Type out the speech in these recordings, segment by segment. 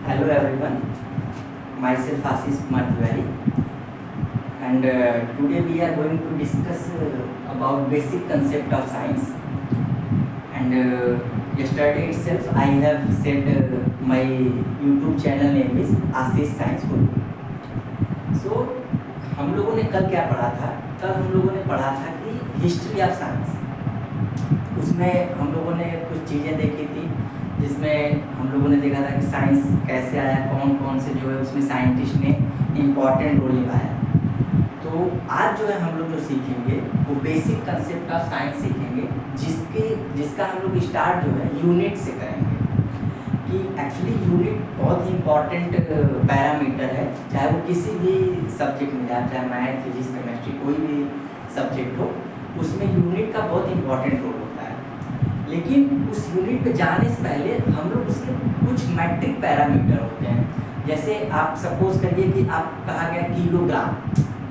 Hello everyone, myself Ashish Kumar Tiwari, and today we are going to discuss about basic concept of science. And yesterday itself I have said my YouTube channel name is Ashish Science Guru. So हम लोगों ने कल क्या पढ़ा था? कल हम लोगों ने पढ़ा था कि हिस्ट्री ऑफ साइंस। उसमें हम लोगों ने कुछ चीज़ें देखी थी जिसमें हम लोगों ने देखा था कि साइंस कैसे आया, कौन कौन से जो है उसमें साइंटिस्ट ने इम्पॉर्टेंट रोल निभाया। तो आज जो है हम लोग जो सीखेंगे वो बेसिक कंसेप्ट ऑफ साइंस सीखेंगे, जिसका हम लोग स्टार्ट जो है यूनिट से करेंगे। कि एक्चुअली यूनिट बहुत ही इम्पॉर्टेंट पैरामीटर है, चाहे वो किसी भी सब्जेक्ट में जाए, चाहे मैथ, फिजिक्स, केमिस्ट्री, कोई भी सब्जेक्ट हो, उसमें यूनिट का बहुत इम्पॉर्टेंट रोल होता है। लेकिन उस यूनिट पे जाने से पहले हम लोग उसके कुछ मैट्रिक पैरामीटर होते हैं। जैसे आप सपोज करिए कि आप कहा गया किलोग्राम,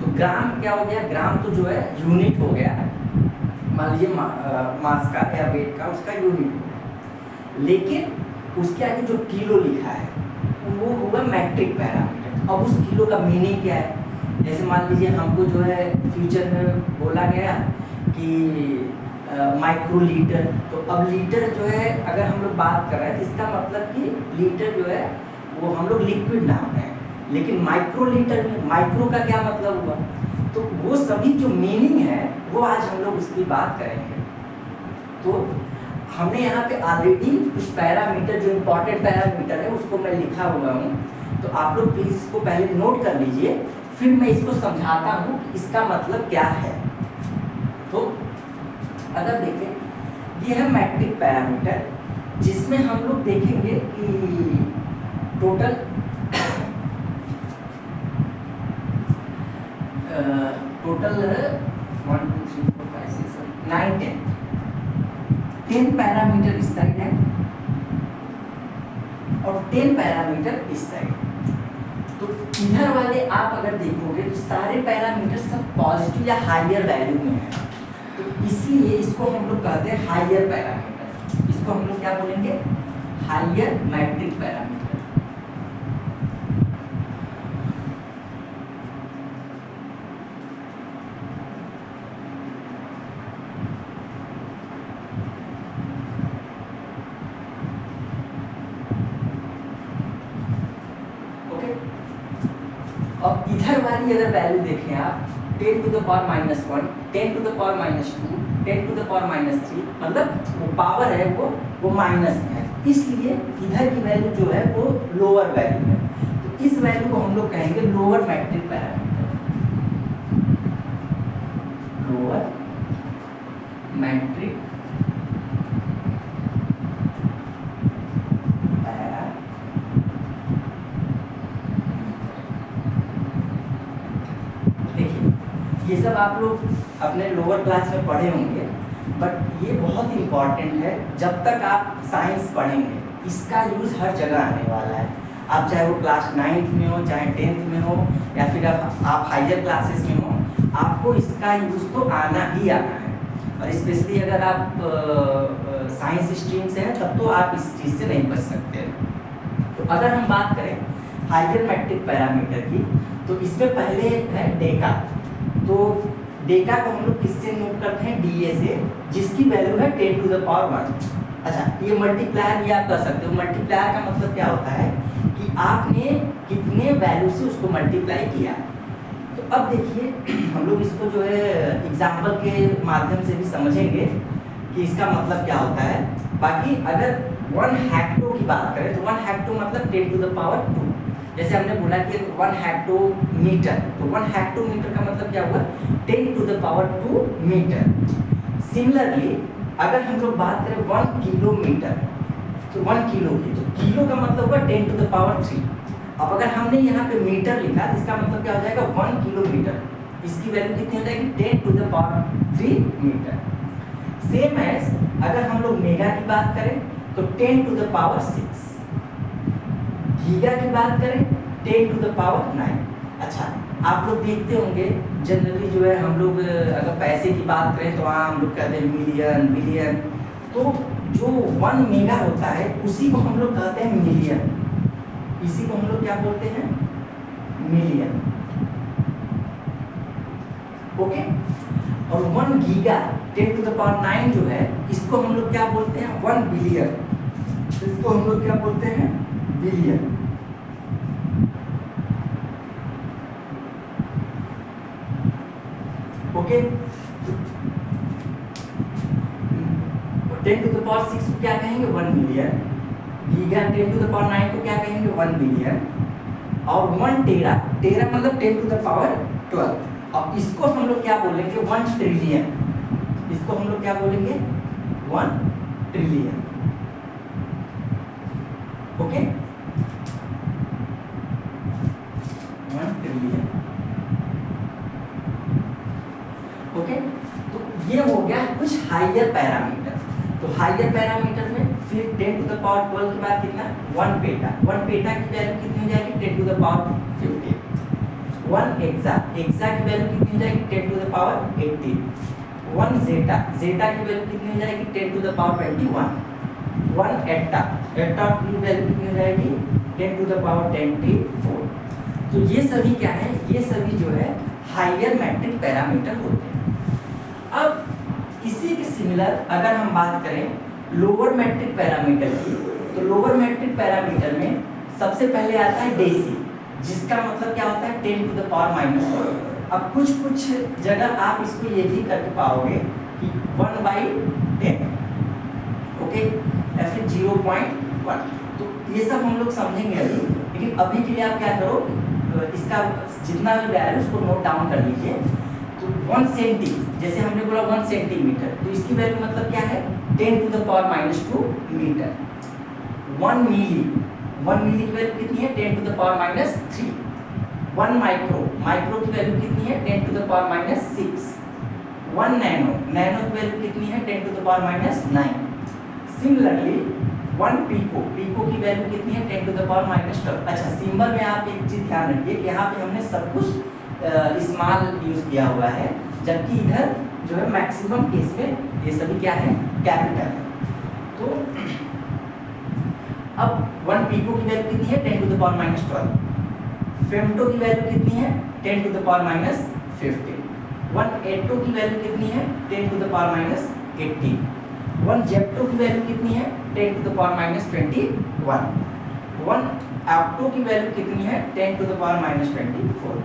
तो ग्राम क्या हो गया? ग्राम तो जो है यूनिट हो गया, मान लीजिए मास का या वेट का उसका यूनिट हो गया। लेकिन उसके आगे जो किलो लिखा है वो होगा मैट्रिक पैरामीटर। अब उस किलो का मीनिंग क्या है? जैसे मान लीजिए हमको जो है फ्यूचर में बोला गया कि माइक्रो लीटर, तो अब लीटर जो है अगर हम लोग बात कर रहे हैं तो इसका मतलब कि लीटर जो है वो हम लोग लिक्विड नाम है। लेकिन माइक्रो लीटर में माइक्रो का क्या मतलब हुआ? तो वो सभी जो मीनिंग है वो आज हम लोग उसकी बात करेंगे। तो हमने यहाँ पे ऑलरेडी कुछ पैरामीटर, जो इम्पोर्टेंट पैरामीटर है उसको मैं लिखा हुआ हूँ, तो आप लोग प्लीज़ इसको पहले नोट कर लीजिए, फिर मैं इसको समझाता हूँ कि इसका मतलब क्या है। तो अगर देखें, ये है मैट्रिक पैरामीटर, जिसमें हम लोग देखेंगे कि टोटल टोटल 1 2 3 4 5 6 7 9 10 पैरामीटर इस साइड है और 10 पैरामीटर इस साइड। तो इधर वाले आप अगर देखोगे तो सारे पैरामीटर सब पॉजिटिव या हायर वैल्यू में है, तो इसीलिए इसको हम लोग कहते हैं हायर पैरामीटर। इसको हम लोग क्या बोलेंगे? Higher matric parameter. ओके, अब इधर वाली अगर वैल्यू देखें आप, 10 to the power -1, 10 to the power -2, 10 to the power -3, मतलब वो पावर है वो माइनस में है, इसलिए इधर की वैल्यू जो है वो लोअर वैल्यू है। तो इस वैल्यू को हम लोग कहेंगे lower metric parameter. Lower metric ये सब आप लोग अपने लोअर क्लास में पढ़े होंगे, बट ये बहुत इम्पॉर्टेंट है। जब तक आप साइंस पढ़ेंगे इसका यूज़ हर जगह आने वाला है। आप चाहे वो क्लास 9th में हो, चाहे 10th में हो, या फिर आप हायर क्लासेस में हो, आपको इसका यूज़ तो आना ही आना है। और स्पेशली अगर आप साइंस स्ट्रीम से हैं तब तो आप इस चीज़ से नहीं बच सकते। तो अगर हम बात करें हायर मैट्रिक पैरामीटर की, तो इसमें पहले है डेका। तो डेटा को हम लोग किससे नोट करते हैं? डीए से, जिसकी वैल्यू है 10 to the power 1। अच्छा, ये मल्टीप्लायर भी आप कर सकते हो। मल्टीप्लायर का मतलब क्या होता है कि आपने कितने वैल्यू से उसको मल्टीप्लाई किया। तो अब देखिए हम लोग इसको जो है एग्जाम्पल के माध्यम से भी समझेंगे कि इसका मतलब क्या होता है। बाकी अगर 1 हेक्टो की बात करें तो 1 हेक्टो मतलब 10 to the power 2। जैसे हमने बोला कि 1 हेक्टोमीटर, तो 1 हेक्टोमीटर का मतलब क्या हुआ? 10 to the power 2 metre. Similarly अगर हम लोग बात करें 1 किलोमीटर, तो 1 किलो की, तो किलो का मतलब हुआ 10 to the power 3। अब अगर हमने यहाँ पे मीटर लिखा तो इसका मतलब क्या हो जाएगा? 1 किलोमीटर, इसकी वैल्यू कितनी हो जाएगी? 10 to the power 3 metre. Same as अगर हम लोग मेगा की बात करें तो 10 to the power 6। गीगा की बात करें 10 to the power 9। अच्छा, आप लोग देखते होंगे जनरली जो है हम लोग अगर पैसे की बात करें तो वहाँ हम लोग कहते हैं मिलियन, बिलियन। तो जो 1 मेगा होता है उसी को हम लोग कहते हैं मिलियन। इसी को हम लोग क्या बोलते हैं, मिलियन। ओके, और 1 गीगा 10 टू द पावर 9 जो है, इसको हम लोग क्या बोलते हैं, 1 बिलियन। इसको हम लोग क्या बोलते हैं, billion. Okay, 10 to the power 6 को क्या कहेंगे, 1 million. Giga 10 to the power 9 को क्या कहेंगे, 1 बिलियन। और 1 टेरा, टेरा मतलब 10 टू द पावर 12। अब इसको हम लोग क्या बोलेंगे, 1 ट्रिलियन। इसको हम लोग क्या बोलेंगे, 1 ट्रिलियन। Okay, 1 trillion. ओके, तो ये हो गया कुछ हाइयर पैरामीटर। तो हाइयर पैरामीटर में फिर 10 टू द पावर 12 के बाद कितना, 1 पेटा। 1 पेटा की वैल्यू कितनी हो जाएगी, 10 to the power 15। 1 exa, exa की वैल्यू कितनी हो जाएगी, 10 to the power 18। 1 zetta, zetta की वैल्यू कितनी हो जाएगी, 10 टू द पावर 21। 1 एटा, एटा की वैल्यू कितनी हो जाएगी, 10 टू द पावर 24। तो ये सभी क्या है, ये सभी जो है हाइयर मैट्रिक पैरामीटर होते हैं। अब इसी के सिमिलर अगर हम बात करें लोअर मैट्रिक पैरामीटर की, तो लोअर मैट्रिक पैरामीटर में सबसे पहले आता है डेसी, जिसका मतलब क्या होता है, 10 टू द पावर -1। अब कुछ जगह आप इसको ये भी कर पाओगे कि 1/10, ओके, या फिर 0.1। तो ये सब हम लोग समझेंगे अभी, लेकिन अभी के लिए आप क्या करो, इसका जितना भी वैल्यू उसको नोट डाउन कर लीजिए। तो 1 सेंटी, जैसे हमने बोला 1 सेंटीमीटर, तो इसकी वैल्यू मतलब क्या है, 10 to the power -2 metre. 1 milli, 1 milli की वैल्यू कितनी है, 10 to the power -3। 1 micro, micro की वैल्यू कितनी है, 10 to the power -6। 1 nano, nano की वैल्यू कितनी है, 10 to the power -9। Similarly 1 pico, pico की वैल्यू कितनी है, 10 टू द पावर -12। अच्छा, सिंबल में आप एक चीज ध्यान रखिए कि यहाँ पे हमने सब कुछ स्मॉल यूज किया हुआ है, जबकि इधर जो है मैक्सिमम केस में ये सभी क्या है, कैपिटल है। तो अब 1 पीको की वैल्यू कितनी है, 10 टू द पावर -12। फेम्टो की वैल्यू कितनी है, 10 टू द पावर -15। 1 एटो की वैल्यू कितनी है, 10 टू द पावर -18। 1 जेप्टो की वैल्यू कितनी है, 10 टू द पावर -21। 1 ऑक्टो की वैल्यू कितनी है, 10 टू द पावर -24।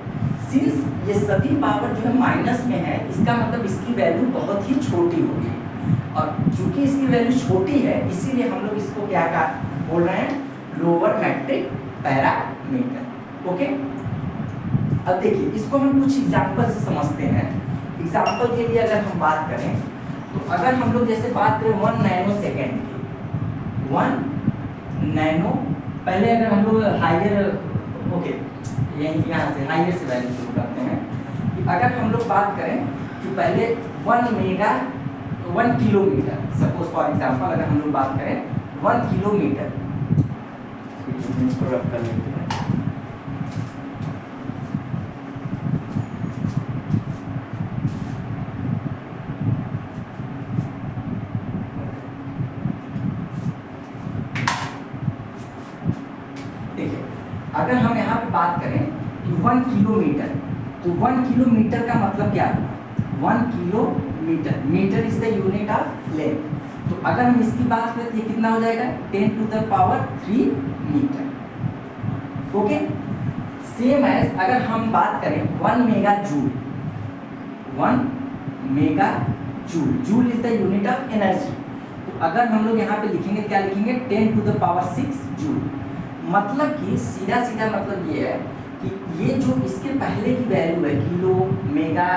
सिंस ये सभी पावर जो है माइनस में है, इसका मतलब इसकी वैल्यू बहुत ही छोटी होगी, और चूंकि इसकी वैल्यू छोटी है इसीलिए हम लोग इसको क्या बोल रहे हैं, लोअर मैट्रिक पैरामीटर। ओके, अब देखिए इसको हम कुछ एग्जांपल से समझते हैं। एग्जांपल के लिए अगर हम बात करें, तो अगर हम लोग जैसे बात करें 1 नैनो सेकेंड की, 1 नैनो, पहले अगर हम लोग हाइयर, ओके यहाँ से हाइयर से वैल्यू शुरू करते हैं, कि अगर हम लोग बात करें कि पहले 1 किलोमीटर, सपोज फॉर एग्जांपल अगर हम लोग बात करें 1 किलोमीटर, इसको रफ कर लेते हैं। अगर हम यहाँ पे बात करें कि 1 किलोमीटर, तो 1 किलोमीटर का मतलब क्या हुआ, 1 kilometre, metre is the unit of length. तो अगर हम इसकी बात करें तो ये कितना हो जाएगा, 10 to the power 3 metre. Okay, same as अगर हम बात करें 1 mega joule, 1 mega joule, joule is the unit of energy. तो अगर हम लोग यहाँ पे लिखेंगे, क्या लिखेंगे, 10 टू द पावर 6 जूल। मतलब कि सीधा सीधा मतलब ये है कि ये जो इसके पहले की वैल्यू है, kilo, mega,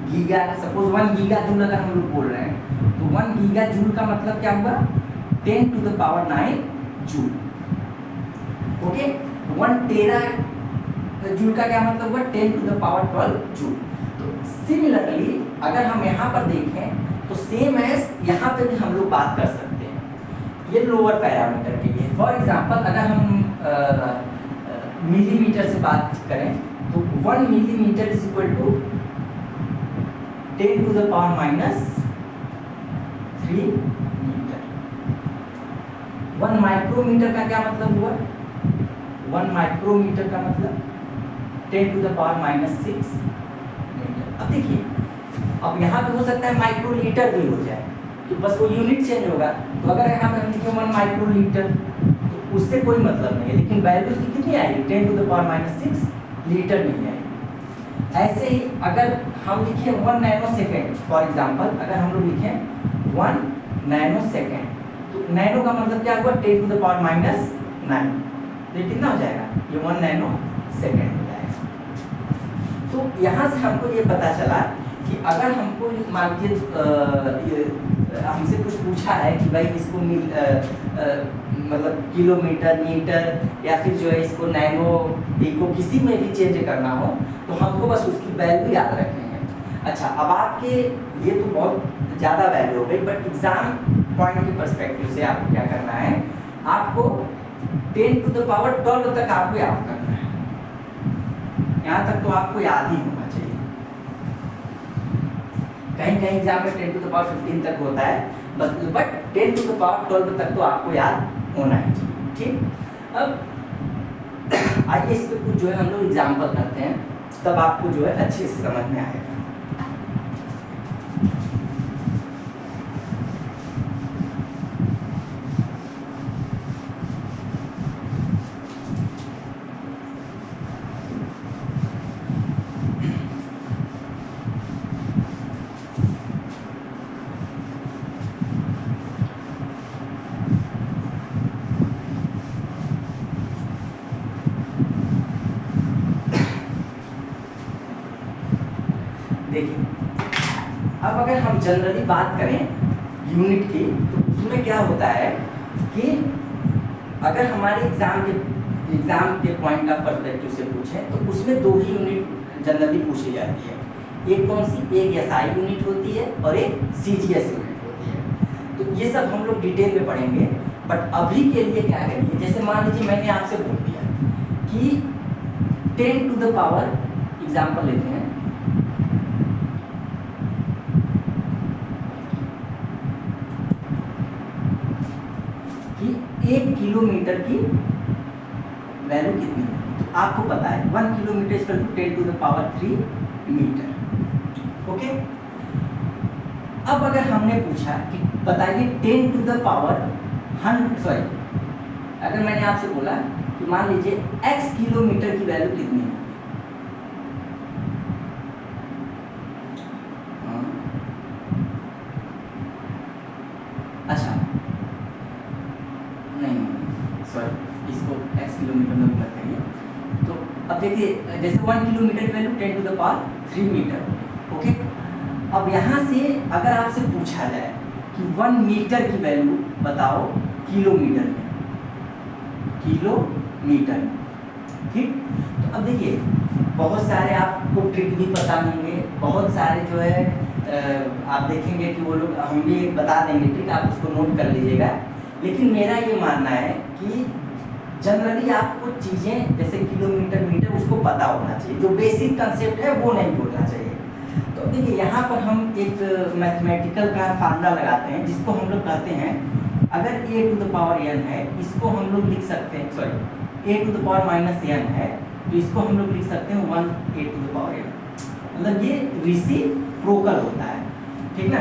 giga, suppose 1 giga joule अगर हम लोग बोल रहे हैं, तो 1 गीगा जूल का मतलब क्या हुआ, 10 to the power 9 joule. Okay, 1 tera joule का क्या मतलब हुआ, 10 टू द पावर 12 जूल। तो सिमिलरली अगर हम यहाँ पर देखें तो सेम एज यहाँ पे भी हम लोग बात कर सकते हैं, ये लोअर पैरामीटर के लिए। फॉर एग्जांपल अगर हम मिलीमीटर से बात करें तो 1 millimetre is equal to 10 to the power -3 metre. 1 micrometre का क्या मतलब हुआ, 1 माइक्रोमीटर का मतलब 10 to the power minus 6 metre. अब देखिए, अब यहाँ पे हो सकता है माइक्रोलीटर भी हो जाए, तो बस वो यूनिट चेंज होगा। तो अगर यहाँ पे हम लिखें 1 माइक्रोलीटर, तो उससे कोई मतलब नहीं है, लेकिन वैल्यू उसकी कितनी आएगी, 10 to the power minus 6 litre नहीं आएगी। ऐसे ही अगर हम लिखें 1 नैनो सेकेंड, फॉर एग्जाम्पल अगर हम लोग लिखें 1 नैनो सेकेंड, तो नैनो का मतलब क्या हुआ, 10 टू द पावर माइनस 9, तो ये कितना हो जाएगा, ये 1 नैनो सेकेंड हो जाएगा। तो यहाँ से हमको ये पता चला कि अगर हमको मान लीजिए हमसे कुछ पूछा है कि भाई इसको मतलब किलोमीटर, मीटर या फिर जो है इसको नैनो, को किसी में भी चेंज करना हो, तो हमको बस उसकी वैल्यू याद रखनी है। अच्छा, अब आपके ये तो बहुत ज़्यादा वैल्यू हो गई, बट एग्जाम पॉइंट के पर्सपेक्टिव से आपको क्या करना है, आपको 10 टू द पावर 12 तक आपको याद करना है। यहाँ तक तो आपको याद ही होना चाहिए। कहीं कहीं एग्जाम में 10 टू द पावर 15 तक होता है बस, बट 10 टू द पावर 12 तक तो आपको याद होना ही चाहिए। ठीक, अब आइए इस पर कुछ जो है हम लोग एग्जाम्पल करते हैं, तब आपको जो है अच्छे से समझ में आएगा। देखिए, अब अगर हम जनरली बात करें यूनिट की, तो उसमें क्या होता है कि अगर हमारे एग्जाम के पॉइंट ऑफ पर्सपेक्टिव से पूछें, तो उसमें 2 ही यूनिट जनरली पूछी जाती है। एक कौन सी, एक एसआई यूनिट होती है और एक सीजीएस यूनिट होती है। तो ये सब हम लोग डिटेल में पढ़ेंगे, बट अभी के लिए क्या करेंगे, जैसे मान लीजिए मैंने आपसे बोल दिया कि 10 टू द पावर, एग्जाम्पल लेते हैं, कि 1 किलोमीटर की वैल्यू कितनी है। तो आपको पता है 1 kilometre is 10 to the power 3 metre. Okay, अब अगर हमने पूछा कि बताइए 10 टू द पावर 100, सॉरी, अगर मैंने आपसे बोला कि मान लीजिए x किलोमीटर की वैल्यू कितनी है, अच्छा नहीं, सॉरी, इसको x किलोमीटर में मत करिए। तो अब देखिए, जैसे 1 किलोमीटर की value 10 to the power 3 metre. Okay, अब यहाँ से अगर आपसे पूछा जाए कि 1 मीटर की वैल्यू बताओ किलोमीटर में, किलोमीटर में, ठीक। तो अब देखिए, बहुत सारे आपको ट्रिक भी पता होंगे, बहुत सारे जो है आप देखेंगे कि वो लोग, हम भी बता देंगे ट्रिक, आप उसको नोट कर लीजिएगा। लेकिन मेरा ये मानना है कि जनरली आपको चीज़ें जैसे किलोमीटर, मीटर, उसको पता होना चाहिए, जो बेसिक कंसेप्ट है वो नहीं भूलना चाहिए। तो देखिए, यहाँ पर हम एक मैथमेटिकल का फार्मूला लगाते हैं, जिसको हम लोग कहते हैं, अगर a to the power n है, इसको हम लोग लिख सकते हैं, sorry, a to the power minus n है, तो इसको हम लोग लिख सकते हैं 1a to the power n, मतलब ये रेसिप्रोकल होता है, ठीक ना।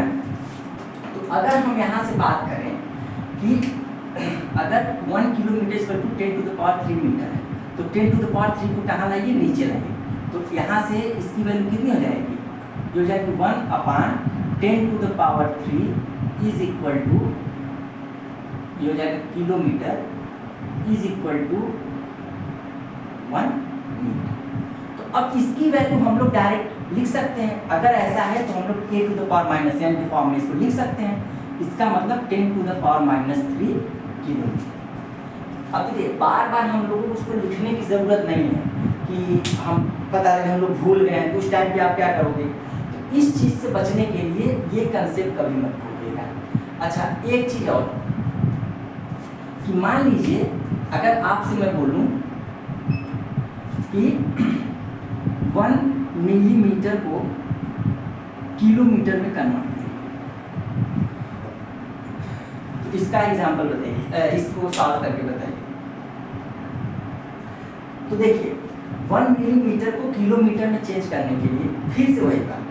तो अगर हम यहाँ से बात करें कि अगर 1 kilometre equal to 10 to the power 3 metre है, तो 10 टू द पावर 3 को कहाँ लाइए, नीचे लाइए, तो यहाँ से इसकी वैल्यू कितनी हो जाएगी, जो जाएगी 1/10 to the power 3 is equal to, ये हो जाएगा kilometre is equal to 1 metre. तो अब इसकी वैल्यू हम लोग डायरेक्ट लिख सकते हैं, अगर ऐसा है तो हम लोग a to the power minus n के फॉर्म में इसको लिख सकते हैं, इसका मतलब 10 to the power minus 3 kilometre. अब देखिए, बार बार हम लोगों को उसको लिखने की ज़रूरत नहीं है कि हम पता लगे हम लोग भूल गए हैं, तो उस टाइम पे आप क्या करोगे। तो इस चीज़ से बचने के लिए ये कंसेप्ट कभी मत भूलिएगा। अच्छा, एक चीज़ और कि मान लीजिए अगर आपसे मैं बोलूं कि 1 मिलीमीटर को किलोमीटर में कन्वर्ट करें, तो इसका एग्जांपल बताइए, इसको सॉल्व करके बताइए। तो देखिए 1 मिलीमीटर को किलोमीटर में चेंज करने के लिए फिर से वही बात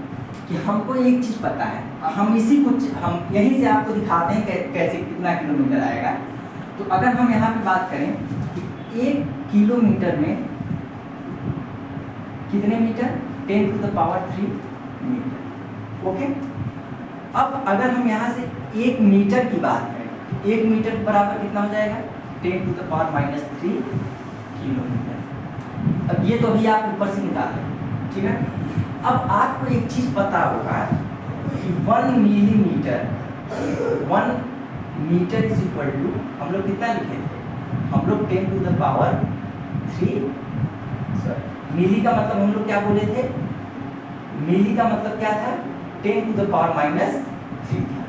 कि हमको एक चीज़ पता है, हम यहीं से आपको दिखाते हैं कैसे कितना किलोमीटर आएगा। तो अगर हम यहाँ पे बात करें कि 1 किलोमीटर में कितने metre, 10 to the power 3 metre. Okay, अब अगर हम यहाँ से 1 मीटर की बात करें, 1 मीटर बराबर कितना हो जाएगा, 10 टू द पावर -3 किलोमीटर। अब ये तो अभी आप ऊपर से निकाल रहे हैं, ठीक है। अब आपको एक चीज़ पता होगा कि 1 millimetre, 1 metre is equal to, हम लोग कितना लिखे थे, हम लोग 10 टू द पावर 3, मिली का मतलब हम लोग क्या बोले थे, मिली का मतलब क्या था, 10 टू द पावर -3 था।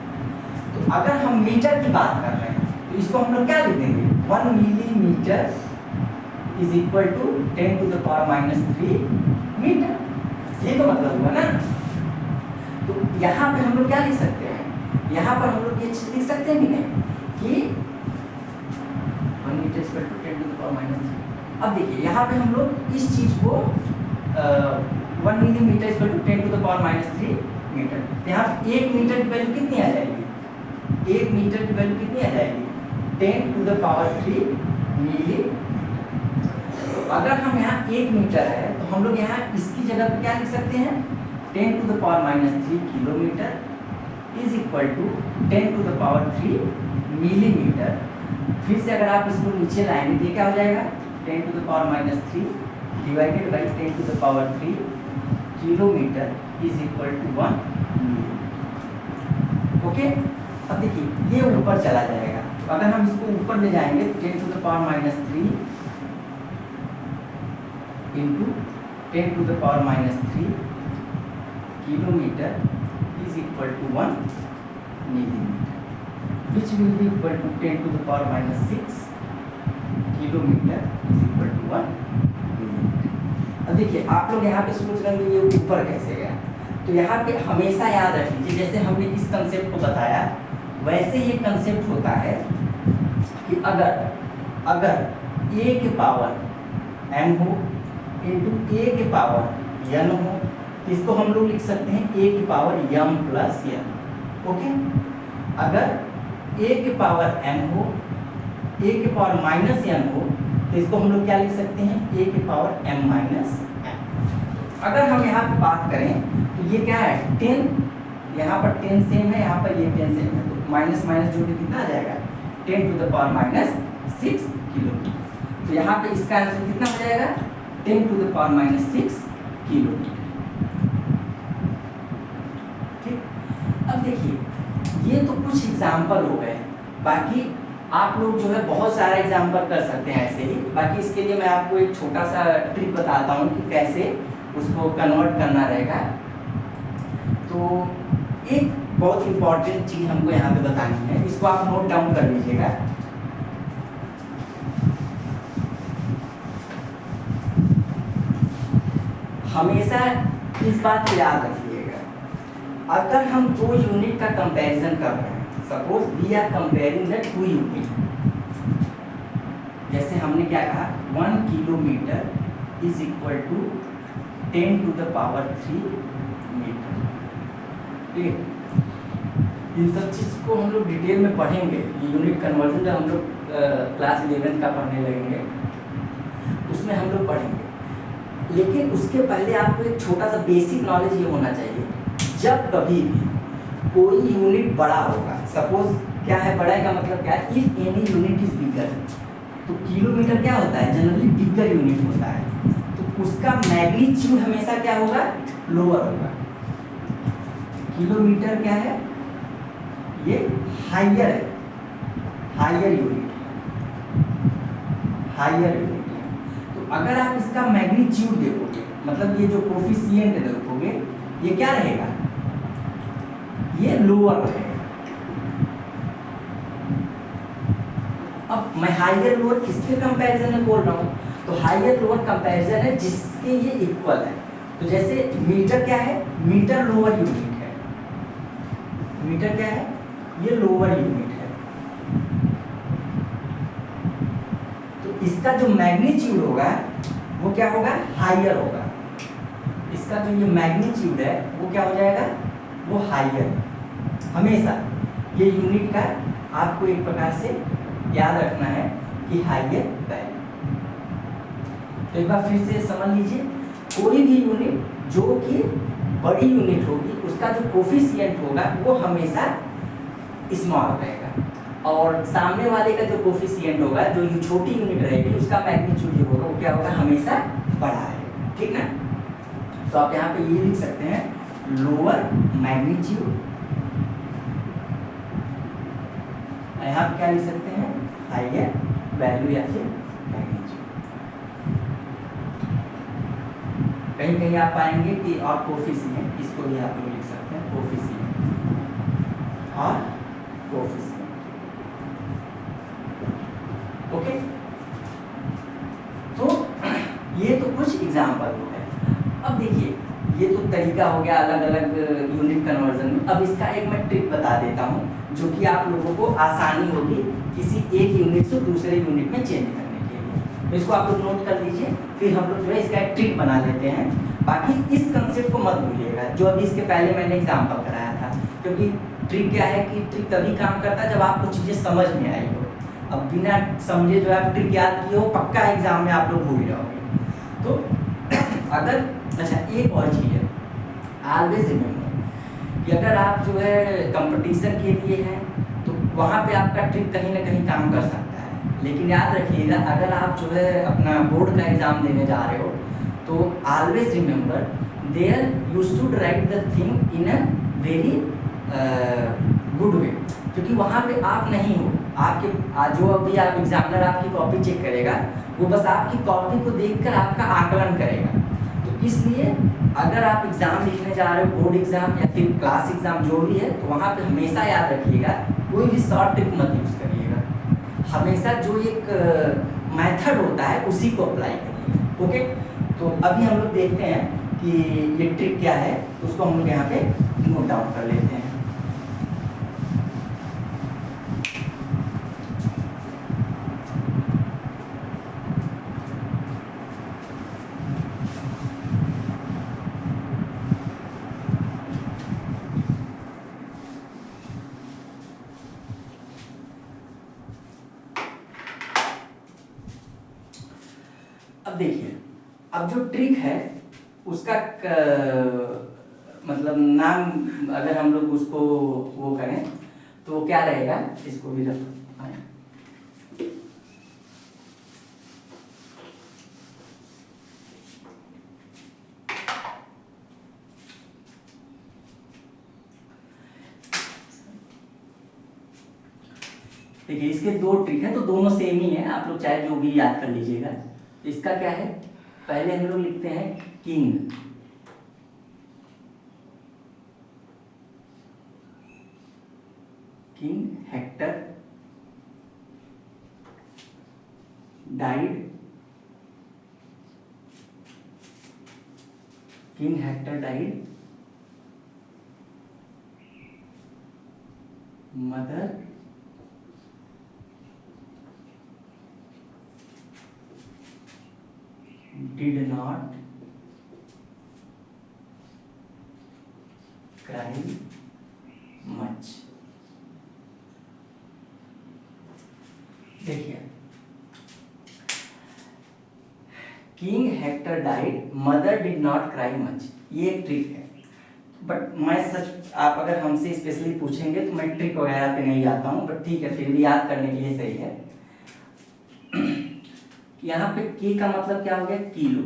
तो अगर हम मीटर की बात कर रहे हैं तो इसको हम लोग क्या लिख देंगे, 1 millimetre is equal to 10 to the power -3 metre. ये तो मतलब हुआ ना। तो यहाँ पे हम लोग क्या लिख सकते हैं, यहाँ पर हम लोग ये चीज लिख सकते हैं कि नहीं कि 1 metre is equal to 10 to the power -3। अब देखिए यहाँ पे हम लोग इस चीज को 1 millimetre is equal to 10 to the power -3 metre. यहाँ 1 मीटर की वैल्यू कितनी आ जाएगी, 1 मीटर की वैल्यू कितनी आ जाएगी, 10 टू द पावर 3 मिली। अगर हम यहाँ 1 मीटर है तो हम लोग यहाँ इसकी जगह पे क्या लिख सकते हैं, 10 to the power -3 kilometre is equal to 10 to the power 3 millimetre. फिर से अगर आप इसको नीचे लाएंगे तो ये क्या हो जाएगा, 10 to the power -3 divided by 10 to the power 3 kilometre is equal to 1 millimetre. Okay, अब देखिए ये ऊपर चला जाएगा। तो अगर हम इसको ऊपर ले जाएंगे 10 to the power -3 into 10 to the power -3 kilometre is equal to 1 millimeter, which will be equal to 10 to the power -6 kilometre is equal to 1 millimeter। अब देखिए आप लोग यहाँ पे सोच रहे हैं ये ऊपर कैसे गया, तो यहाँ पे हमेशा याद रख लीजिए जैसे हमने इस कंसेप्ट को बताया वैसे ये कंसेप्ट होता है कि अगर a के पावर m हो इंटू ए के पावर n हो, इसको हम लोग लिख सकते हैं a की power m plus n। Okay, अगर a के पावर m हो, a के पावर -n हो, तो इसको हम लोग क्या लिख सकते हैं, a के पावर m माइनस n। अगर हम यहाँ पे बात करें तो ये क्या है, 10, यहाँ पर 10 सेम है, यहाँ पर ये 10 सेम है, तो माइनस माइनस जोड़ के कितना आ जाएगा, 10 टू द पावर -6 किलोमीटर। तो यहाँ पे इसका आंसर कितना हो जाएगा, 10 टू द पावर -6 किलोमीटर। ठीक, अब देखिए ये तो कुछ एग्जाम्पल हो गए, बाकी आप लोग जो है बहुत सारा एग्जाम्पल कर सकते हैं ऐसे ही। बाकी इसके लिए मैं आपको एक छोटा सा ट्रिक बताता हूँ कि कैसे उसको कन्वर्ट करना रहेगा। तो एक बहुत इम्पॉर्टेंट चीज़ हमको यहाँ पे बतानी है, इसको आप नोट डाउन कर लीजिएगा। हमेशा इस बात को याद रखिएगा, अगर हम 2 यूनिट का कंपैरिजन कर रहे हैं, suppose we are comparing the 2 unit, जैसे हमने क्या कहा 1 kilometre is equal to 10 to the power 3 metre. ठीक है, इन सब चीज़ को हम लोग डिटेल में पढ़ेंगे, यूनिट कन्वर्जन जब हम लोग क्लास 11 का पढ़ने लगेंगे उसमें हम लोग पढ़ेंगे। लेकिन उसके पहले आपको एक छोटा सा बेसिक नॉलेज ये होना चाहिए, जब कभी भी कोई यूनिट बड़ा होगा, सपोज क्या है बड़ा का मतलब क्या है, if any unit is bigger, तो किलोमीटर क्या होता है, जनरली बिगर यूनिट होता है, तो उसका मैग्नीट्यूड हमेशा क्या होगा, लोअर होगा। किलोमीटर क्या है, ये हायर है, हायर यूनिट है। तो अगर आप इसका मैग्नीट्यूड देखोगे, मतलब ये जो कोफिशिएंट देखोगे, ये क्या रहेगा, ये लोअर रहेगा। अब मैं हायर लोअर किसके कंपैरिजन में बोल रहा हूँ, तो हायर लोअर कंपैरिजन है जिसके ये इक्वल है। तो जैसे मीटर क्या है, मीटर लोअर यूनिट है, मीटर क्या है, ये लोअर यूनिट है। तो इसका जो मैग्नीट्यूड होगा वो क्या होगा, हायर होगा। इसका जो ये मैग्नीट्यूड है वो क्या हो जाएगा, वो हायर। हमेशा ये यूनिट का आपको एक प्रकार से याद रखना है कि हायर वैल्यू। तो एक बार फिर से समझ लीजिए, कोई भी यूनिट जो कि बड़ी यूनिट होगी उसका जो कोफिशिएंट होगा वो हमेशा स्मॉल रहेगा, और सामने वाले का जो कोफिशिएंट होगा, जो ये छोटी यूनिट रहेगी, उसका मैग्नीट्यूड जो होगा वो क्या होगा, हमेशा बड़ा रहेगा। ठीक ना। तो आप यहाँ पे ये लिख सकते हैं, लोअर मैग्नीट्यूड, यहाँ पे क्या लिख सकते हैं, हायर वैल्यू या फिर मैग्नीट्यूड। कहीं कहीं आप पाएंगे कि और कोफिशिएंट, इसको भी आप लोग लिख सकते हैं, कोफिशिएंट और कोफिशिएंट। ओके, तो ये तो कुछ एग्जाम्पल हो गए। अब देखिए, ये तो तरीका हो गया अलग अलग यूनिट कन्वर्जन में। अब इसका एक मैं ट्रिक बता देता हूँ जो कि आप लोगों को आसानी होगी किसी एक यूनिट से दूसरे यूनिट में चेंज करने के लिए। तो इसको आप लोग नोट कर लीजिए, फिर हम लोग जो है इसका एक ट्रिक बना लेते हैं। बाकी इस कंसेप्ट को मत भूलिएगा जो अभी इसके पहले मैंने एग्जाम्पल कराया था, क्योंकि ट्रिक क्या है कि ट्रिक तभी काम करता है जब आपको चीज़ें समझ में आई हो। अब बिना समझे जो है आप ट्रिक याद किए हो, पक्का एग्जाम में आप लोग भूल जाओगे। तो अगर, अच्छा एक और चीज़ है, ऑलवेज रिमेंबर कि अगर आप जो है कंपटीशन के लिए हैं तो वहाँ पे आपका ट्रिक कहीं ना कहीं काम कर सकता है, लेकिन याद रखिएगा अगर आप जो है अपना बोर्ड का एग्ज़ाम देने जा रहे हो तो always remember there you should write the thing in a very good way, क्योंकि वहाँ पे आप नहीं हो, आपके जो अभी आप एग्जामिनर आपकी कॉपी चेक करेगा वो बस आपकी कॉपी को देखकर आपका आकलन करेगा। तो इसलिए अगर आप एग्ज़ाम लिखने जा रहे हो, बोर्ड एग्ज़ाम या फिर क्लास एग्ज़ाम जो भी है, तो वहाँ पे हमेशा याद रखिएगा कोई भी शॉर्ट ट्रिक मत यूज़ करिएगा, हमेशा जो एक मेथड होता है उसी को अप्लाई करिएगा। ओके, तो अभी हम लोग देखते हैं कि ये ट्रिक क्या है, तो उसको हम लोग यहाँ पे नोट डाउन कर लेते हैं। अब देखिए, अब जो ट्रिक है उसका मतलब नाम अगर हम लोग उसको वो करें तो वो क्या रहेगा, इसको भी रख। देखिए इसके दो ट्रिक है तो दोनों सेम ही है, आप लोग चाहे जो भी याद कर लीजिएगा। इसका क्या है, पहले हम लोग लिखते हैं king, king Hector died, king Hector died, mother did not cry much। देखिए, king Hector died, mother did not cry much, ये एक ट्रिक है। बट मैं सच, आप अगर हमसे स्पेशली पूछेंगे तो मैं ट्रिक वगैरह पे नहीं जाता हूँ, बट ठीक है फिर भी याद करने के लिए सही है। यहाँ पे की का मतलब क्या हो गया, किलो,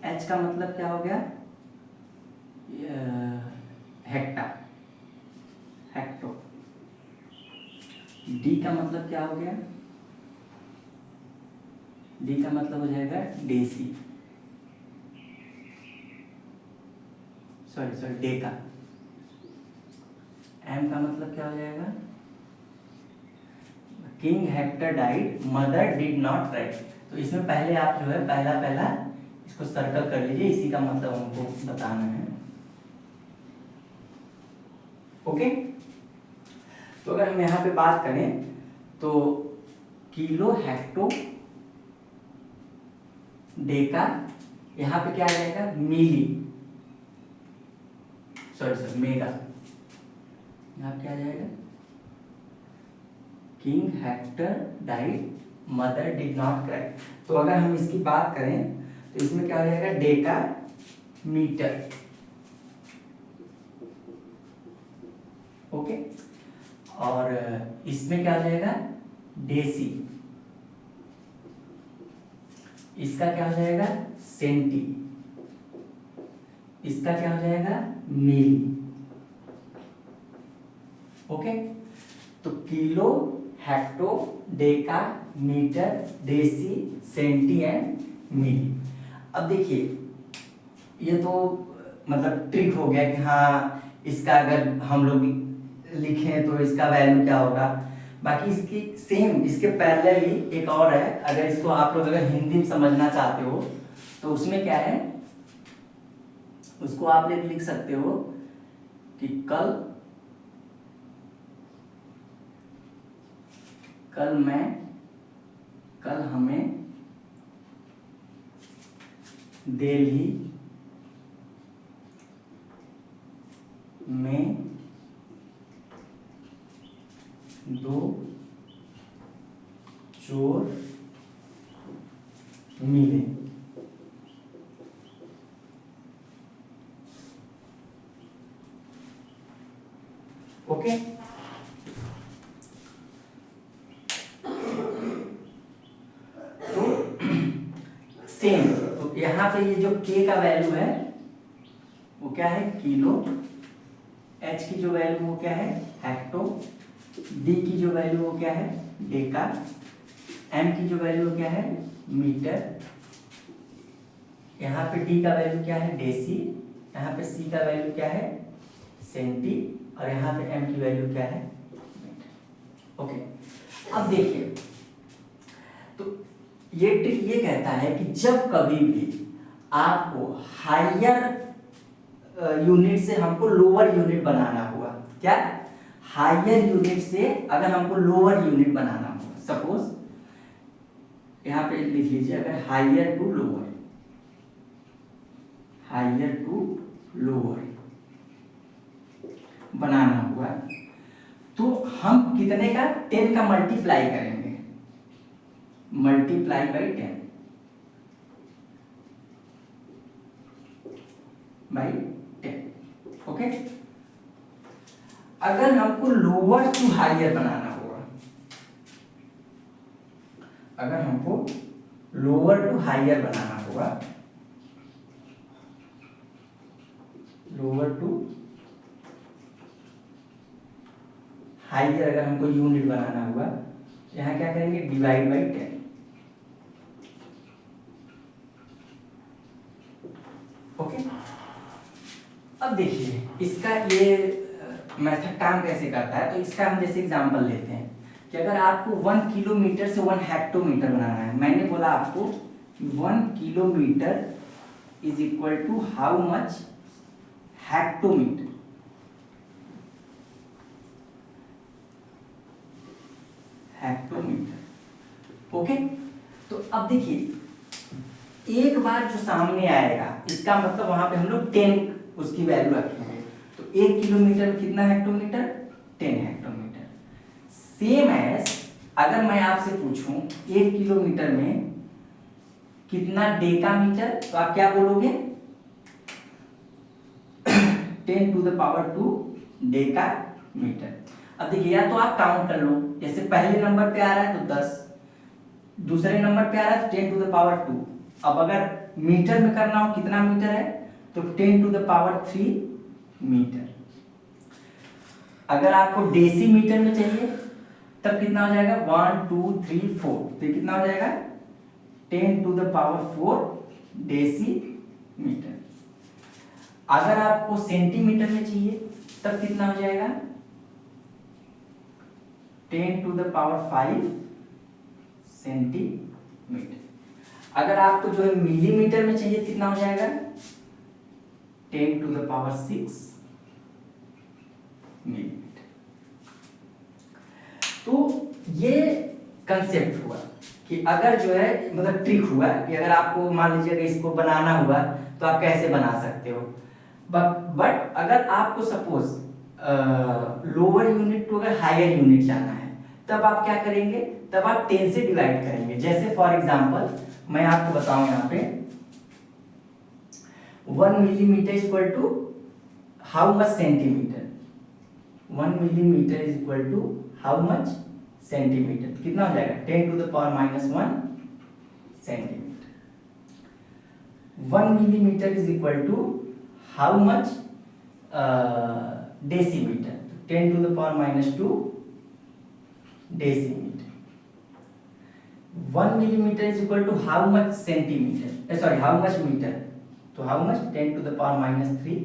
एच का मतलब क्या हो गया, हेक्टा, हेक्टो, डी का मतलब क्या हो गया, डी का मतलब हो जाएगा डेसी, सॉरी डेका, एम का मतलब क्या हो जाएगा, king Hector died, mother did not cry. तो इसमें पहले आप जो है पहला इसको सर्कल कर लीजिए, इसी का मतलब हमको बताना है। ओके, तो अगर हम यहाँ पे बात करें तो किलो, हेक्टो, डेका, यहाँ पे क्या आ जाएगा मिली, सॉरी मेगा, यहाँ क्या आ जाएगा king Hector died, mother did not cry. तो अगर हम इसकी बात करें तो इसमें क्या हो जाएगा डेका मीटर, ओके, और इसमें क्या हो जाएगा डेसी, इसका क्या हो जाएगा सेंटी, इसका क्या हो जाएगा मिली, ओके। तो kilo, hecto, deca, metre, deci, centi and milli. अब देखिए ये तो मतलब ट्रिक हो गया कि हाँ इसका अगर हम लोग लिखें तो इसका वैल्यू क्या होगा। बाकी इसकी सेम इसके पैरेलल ही एक और है, अगर इसको आप लोग अगर हिंदी में समझना चाहते हो तो उसमें क्या है, उसको आप लिख सकते हो कि कल हमें दिल्ली में 2 चोर मिले, ओके। तो सेम, तो यहाँ पे ये जो k का वैल्यू है वो क्या है किलो, h की जो वैल्यू वो क्या है हेक्टो, d की जो वैल्यू वो क्या है डेका, m की जो वैल्यू वो क्या है मीटर, यहाँ पे d का वैल्यू क्या है डेसी, यहाँ पे c का वैल्यू क्या है सेंटी, और यहाँ पे m की वैल्यू क्या है मीटर, ओके। अब देखिए तो ये ट्रिक ये कहता है कि जब कभी भी आपको हायर यूनिट से हमको लोअर यूनिट बनाना हुआ, क्या हायर यूनिट से अगर हमको लोअर यूनिट बनाना हुआ, सपोज यहाँ पे लिख लीजिए अगर हायर टू लोअर बनाना हुआ तो हम कितने का 10 का मल्टीप्लाई करेंगे, मल्टीप्लाई बाई 10, ओके। अगर हमको लोअर टू हायर बनाना होगा, अगर हमको लोअर टू हायर बनाना होगा, लोअर टू हायर अगर हमको यूनिट बनाना हुआ, यहाँ क्या करेंगे डिवाइड बाई 10, ओके। अब देखिए इसका ये मेथड काम कैसे करता है, तो इसका हम जैसे एग्जांपल लेते हैं कि अगर आपको 1 किलोमीटर से 1 हेक्टोमीटर बनाना है, मैंने बोला आपको 1 kilometre is equal to how much hectometre, okay. तो अब देखिए एक बार जो सामने आएगा इसका मतलब वहां पे हम लोग 10 उसकी वैल्यू रखेंगे, तो 1 किलोमीटर कितना हेक्टोमीटर 10 हेक्टोमीटर। सेम एज अगर मैं आपसे पूछूं 1 किलोमीटर में कितना डेकामीटर, तो आप क्या बोलोगे 10 टू द पावर 2 डेकामीटर। अब देखिए या तो आप काउंट कर लो, जैसे पहले नंबर पे आ रहा है तो 10, दूसरे नंबर पे आ रहा है तो 10 टू द पावर 2। अब अगर मीटर में करना हो कितना मीटर है तो 10 टू द पावर 3 मीटर। अगर आपको डेसी मीटर में चाहिए तब कितना हो जाएगा 1 2 3 4, तो कितना हो जाएगा 10 to the power 4 decimetre. अगर आपको सेंटीमीटर में चाहिए तब कितना हो जाएगा 10 टू द पावर 5 सेंटीमीटर। अगर आपको जो है मिलीमीटर में चाहिए कितना हो जाएगा 10 टू द पावर 6 मिलीमीटर। तो ये कंसेप्ट हुआ कि अगर जो है मतलब ट्रिक हुआ कि अगर आपको मान लीजिए इसको बनाना हुआ तो आप कैसे बना सकते हो। बट अगर आपको सपोज लोअर यूनिट टू अगर हायर यूनिट जाना है तब आप क्या करेंगे, तब आप 10 से डिवाइड करेंगे। जैसे फॉर एग्जांपल मैं आपको बताऊं यहाँ पे 1 millimetre is equal to how much centimetre. 1 millimetre is equal to how much centimetre. कितना हो जाएगा 10 to the power minus 1 centimetre. 1 millimetre is equal to how much decimetre. 10 to the power minus 2 decimetre. 1 millimetre is equal to how much centimetre, sorry how much metre, तो how much 10 to the power minus 3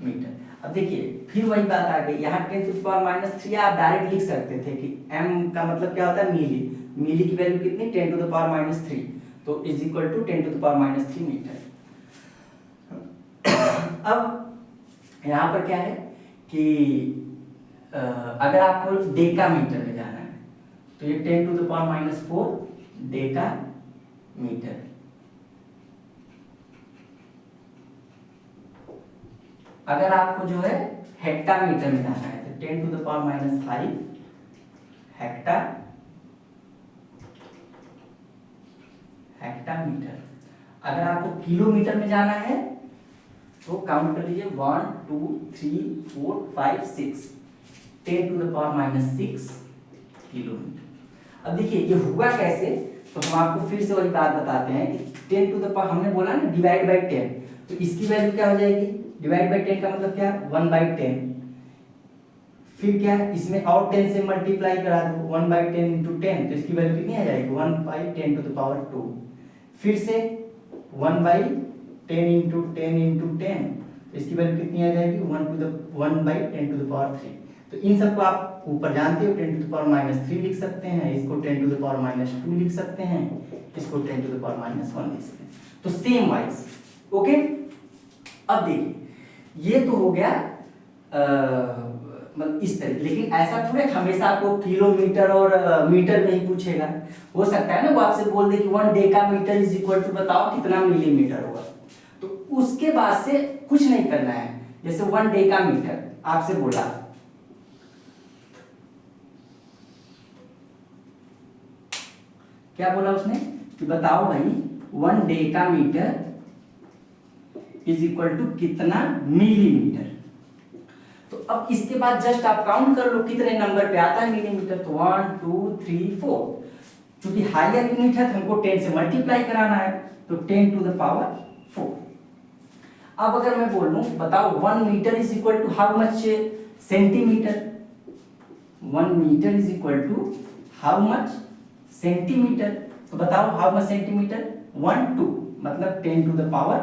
metre. अब देखिए फिर वही बात आ गई, यहाँ 10 to the power minus 3 आप direct लिख सकते थे कि m का मतलब क्या होता है मिली, मिली की वैल्यू कितनी 10 टू द पावर माइनस 3, तो is equal to 10 to the power minus 3 metre. अब यहाँ पर क्या है कि अगर आपको डेका मीटर में जाना है तो ये 10 to the power minus 4 decametre. अगर आपको जो है हेक्टामीटर में जाना है तो 10 to the power minus 5 hectometre. अगर आपको किलोमीटर में जाना है तो काउंट कर लीजिए 1 2 3 4 5 6 10 to the power minus 6 kilometre. अब देखिए ये हुआ कैसे, तो हम आपको फिर से वही बात बताते हैं कि 10 टू द पावर हमने बोला ना डिवाइड बाई 10, तो इसकी वैल्यू क्या हो जाएगी, डिवाइड बाई 10 का मतलब क्या 1 बाई 10, फिर क्या इसमें और 10 से मल्टीप्लाई करा दो 1 बाई 10 इंटू 10, तो इसकी वैल्यू कितनी आ जाएगी 1 बाई 10 टू द पावर 2, फिर से 1 बाई 10 इंटू 10 इंटू 10, तो इसकी वैल्यू कितनी आ जाएगी 1 बाई 10 टू द पावर 3। तो इन सबको आप ऊपर जानते हो 10 टू द पावर माइनस 3 लिख सकते हैं, इसको 10 टू द पावर माइनस 2 लिख सकते हैं, इसको 10 टू द पावर माइनस 1 लिख सकते हैं। तो सेम वाइज ओके। अब देखिए ये तो हो गया मतलब इस तरह, लेकिन ऐसा थोड़े हमेशा आपको किलोमीटर और मीटर में ही पूछेगा। हो सकता है ना वो आपसे बोल दे कि 1 डेकामीटर इज इक्वल टू बताओ कितना मिलीमीटर होगा, तो उसके बाद से कुछ नहीं करना है। जैसे 1 डेकामीटर आपसे बोला, क्या बोला उसने कि बताओ भाई 1 डेकामीटर इज इक्वल टू कितना मिलीमीटर। तो अब इसके बाद जस्ट आप काउंट कर लो कितने नंबर पे आता है मिलीमीटर, तो 1 2 3 4। चूंकि हायर यूनिट है तो हमको 10 से मल्टीप्लाई कराना है, तो 10 टू द पावर 4। अब अगर मैं बोल लूं बताओ 1 metre is equal to how much centimetre, 1 metre is equal to how much centimetre, तो बताओ हाउ मच सेंटीमीटर 1 2 मतलब 10 to the power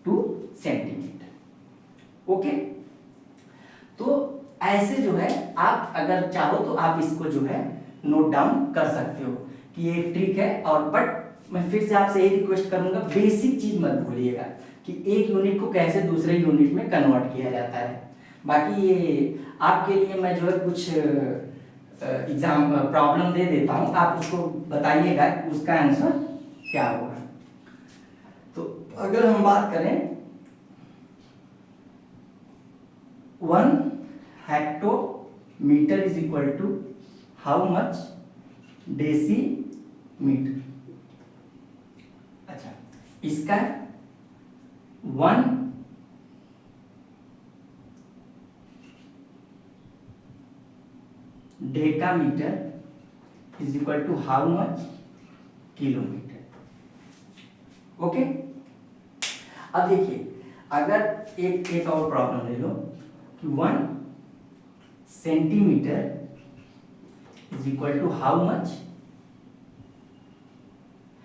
2 centimetre. Okay, तो ऐसे जो है आप अगर चाहो तो आप इसको जो है नोट डाउन कर सकते हो कि ये एक ट्रिक है। और बट मैं फिर से आपसे यही रिक्वेस्ट करूंगा बेसिक चीज मत भूलिएगा कि एक यूनिट को कैसे दूसरे यूनिट में कन्वर्ट किया जाता है। बाकी ये आपके लिए मैं जो है कुछ एग्जाम प्रॉब्लम दे देता हूँ, आप उसको बताइएगा उसका आंसर क्या होगा। तो अगर हम बात करें 1 hectometre is equal to how much decimetre. अच्छा, इसका 1 decametre is equal to how much kilometre. Okay, अब देखिए अगर एक और प्रॉब्लम ले लो कि 1 centimetre is equal to how much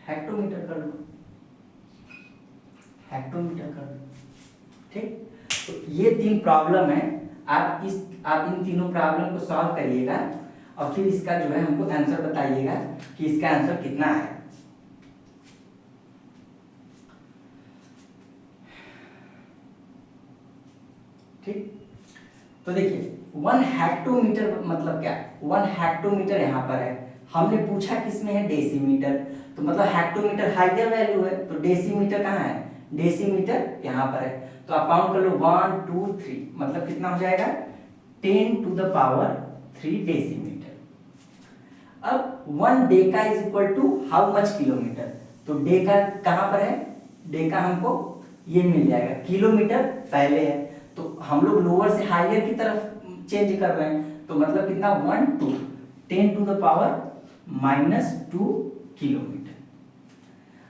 hectometre कर लो, हेक्टोमीटर कर लो। ठीक, तो ये 3 प्रॉब्लम है, आप इन तीनों प्रॉब्लम को सॉल्व करिएगा और फिर इसका जो है हमको आंसर बताइएगा कि इसका आंसर कितना है। ठीक, तो देखिए 1 हेक्टोमीटर मतलब क्या, 1 हेक्टोमीटर यहाँ पर है, हमने पूछा किसमें है, डेसीमीटर, तो मतलब हेक्टोमीटर हाइयर वैल्यू है, तो डेसीमीटर कहाँ है, डेसीमीटर यहाँ पर है। तो आप काउंट कर लो 1 2 3, मतलब कितना हो जाएगा 10 टू द पावर 3 डेसीमीटर। अब 1 deca is equal to how much kilometre, तो डेका कहाँ पर है, डेका हमको ये मिल जाएगा, किलोमीटर पहले है, तो हम लोग लोअर से हायर की तरफ चेंज कर रहे हैं, तो मतलब कितना 1 2 10 टू द पावर -2 किलोमीटर।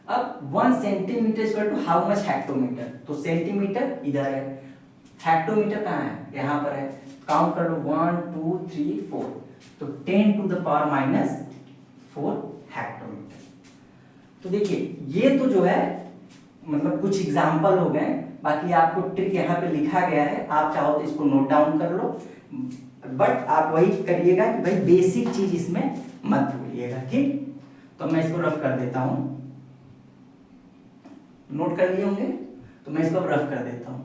अब 1 centimetre equal to how much hectometre, तो सेंटीमीटर इधर है, हेक्टोमीटर कहाँ है, यहाँ पर है, काउंट कर लो 1 2 3 4, तो 10 टू द पावर -4 हेक्टोमीटर। तो देखिए ये तो जो है मतलब कुछ एग्जाम्पल हो गए, बाकी आपको ट्रिक यहाँ पे लिखा गया है, आप चाहो तो इसको नोट डाउन कर लो, बट आप वही करिएगा कि भाई बेसिक चीज इसमें मत भूलिएगा, ठीक। तो मैं इसको रफ कर देता हूँ, नोट कर लिए होंगे, तो मैं इसको रफ कर देता हूँ।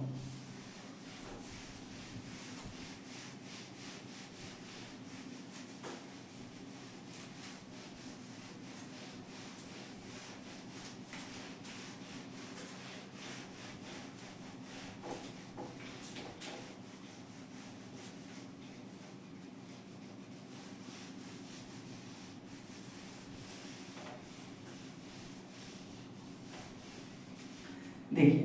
देखिए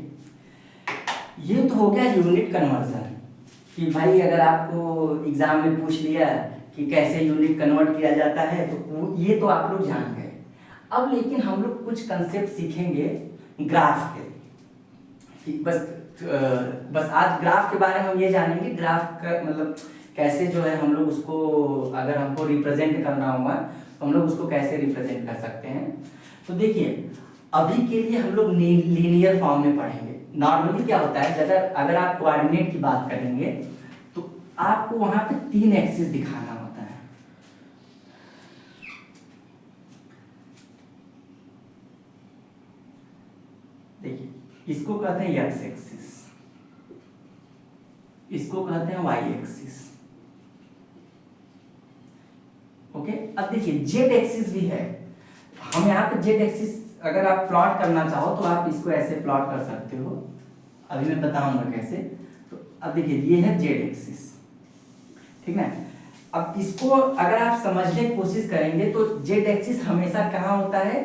ये तो हो गया यूनिट कन्वर्जन, कि भाई अगर आपको एग्जाम में पूछ लिया कि कैसे यूनिट कन्वर्ट किया जाता है, तो ये तो आप लोग जान गए। अब लेकिन हम लोग कुछ कंसेप्ट सीखेंगे ग्राफ के, कि बस आज ग्राफ के बारे में हम ये जानेंगे, ग्राफ का मतलब कैसे जो है हम लोग उसको, अगर हमको रिप्रेजेंट करना होगा तो हम लोग उसको कैसे रिप्रेजेंट कर सकते हैं। तो देखिए अभी के लिए हम लोग लीनियर फॉर्म में पढ़ेंगे। नॉर्मली क्या होता है, अगर आप कोऑर्डिनेट की बात करेंगे तो आपको वहां पे 3 एक्सिस दिखाना होता है। देखिए इसको कहते हैं एक्स एक्सिस, इसको कहते हैं वाई एक्सिस, ओके। अब देखिए जेड एक्सिस भी है, हम यहाँ पे जेड एक्सिस अगर आप प्लॉट करना चाहो तो आप इसको ऐसे प्लॉट कर सकते हो, अभी मैं बताऊंगा कैसे। तो अब देखिए ये है जेड एक्सिस, ठीक है। अब इसको अगर आप समझने की कोशिश करेंगे तो जेड एक्सिस हमेशा कहाँ होता है,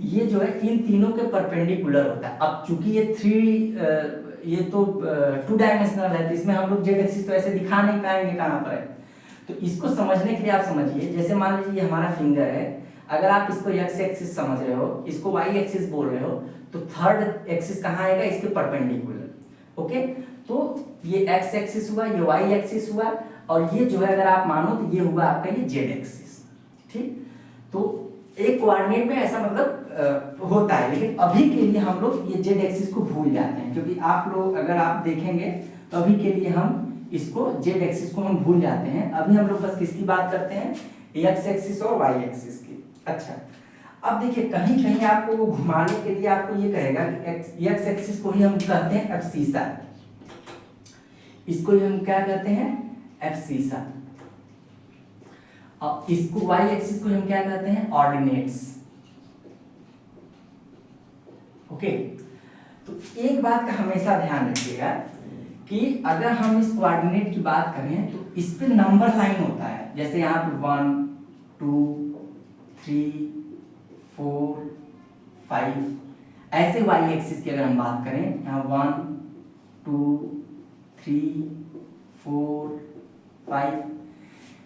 ये जो है इन तीनों के परपेंडिकुलर होता है। अब चूंकि ये तो 2 डायमेंशनल है, तो इसमें हम लोग जेड एक्सिस तो ऐसे दिखा नहीं पाएंगे कहाँ पर है। तो इसको समझने के लिए आप समझिए, जैसे मान लीजिए ये हमारा फिंगर है, अगर आप इसको एक्स एक्सिस समझ रहे हो, इसको वाई एक्सिस बोल रहे हो, तो थर्ड एक्सिस कहाँ आएगा, इसके परपेंडिकुलर, ओके। तो ये एक्स एक्सिस हुआ, ये वाई एक्सिस हुआ, और ये जो है अगर आप मानो तो ये हुआ आपका ये जेड एक्सिस, ठीक। तो एक कोऑर्डिनेट में ऐसा मतलब होता है, लेकिन अभी के लिए हम लोग ये जेड एक्सिस को भूल जाते हैं, क्योंकि आप लोग अगर आप देखेंगे तो अभी के लिए हम इसको जेड एक्सिस को हम भूल जाते हैं। अभी हम लोग बस किसकी बात करते हैं, एक्स एक्सिस और वाई एक्सिस की। अच्छा अब देखिए कहीं कहीं आपको वो घुमाने के लिए आपको ये कहेगा कि एक्स एक्सिस को ही हम कहते हैं एब्सिसा, इसको ही हम क्या कहते हैं, एब्सिसा, और इसको वाई एक्सिस को हम क्या कहते हैं, ऑर्डिनेट्स, ओके। तो एक बात का हमेशा ध्यान रखिएगा कि अगर हम इस कोऑर्डिनेट की बात करें तो इस पे नंबर लाइन होता है, जैसे यहाँ पे 1 2 3 4 5, ऐसे वाई एक्सिस की अगर हम बात करें, यहाँ 1 2 3 4 5,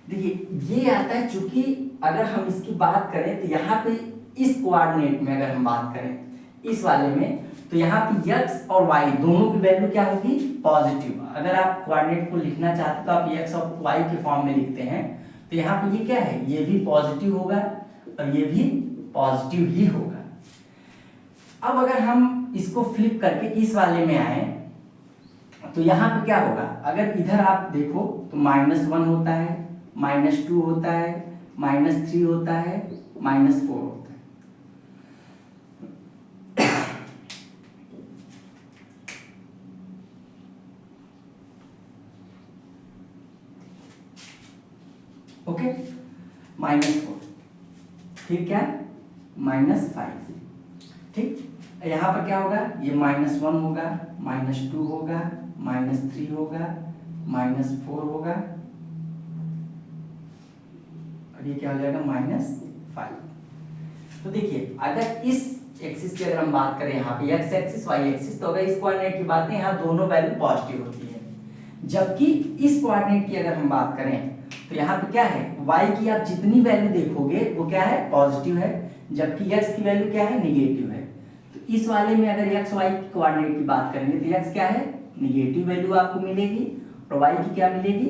देखिए ये आता है। चूंकि अगर हम इसकी बात करें तो यहाँ पे इस कोऑर्डिनेट में अगर हम बात करें इस वाले में, तो यहाँ पे x और y दोनों की वैल्यू क्या होगी, पॉजिटिव। अगर आप कोऑर्डिनेट को लिखना चाहते हैं तो आप x और y के फॉर्म में लिखते हैं, तो यहाँ पे ये क्या है, ये भी पॉजिटिव होगा और ये भी पॉजिटिव ही होगा। अब अगर हम इसको फ्लिप करके इस वाले में आए तो यहाँ पे क्या होगा, अगर इधर आप देखो तो -1 होता है, -2 होता है, -3 होता है, -4 होता है। ओके, -4, फिर क्या, -5, ठीक। यहाँ पर क्या होगा, ये -1 होगा, -2 होगा, -3 होगा, -4 होगा, और ये क्या हो जाएगा, -5। तो देखिए अगर इस एक्सिस की अगर हम बात करें, यहाँ पे x एक्सिस y एक्सिस, तो अगर इस कोऑर्डिनेट की बात करें, यहाँ दोनों वैल्यू पॉजिटिव होती है। जबकि इस कोऑर्डिनेट की अगर हम बात करें तो यहाँ पे क्या है, y की आप जितनी वैल्यू देखोगे वो क्या है, पॉजिटिव है, जबकि x की वैल्यू क्या है, निगेटिव है। तो इस वाले में अगर x y कोऑर्डिनेट की बात करेंगे तो x क्या है, निगेटिव वैल्यू आपको मिलेगी, और y की क्या मिलेगी,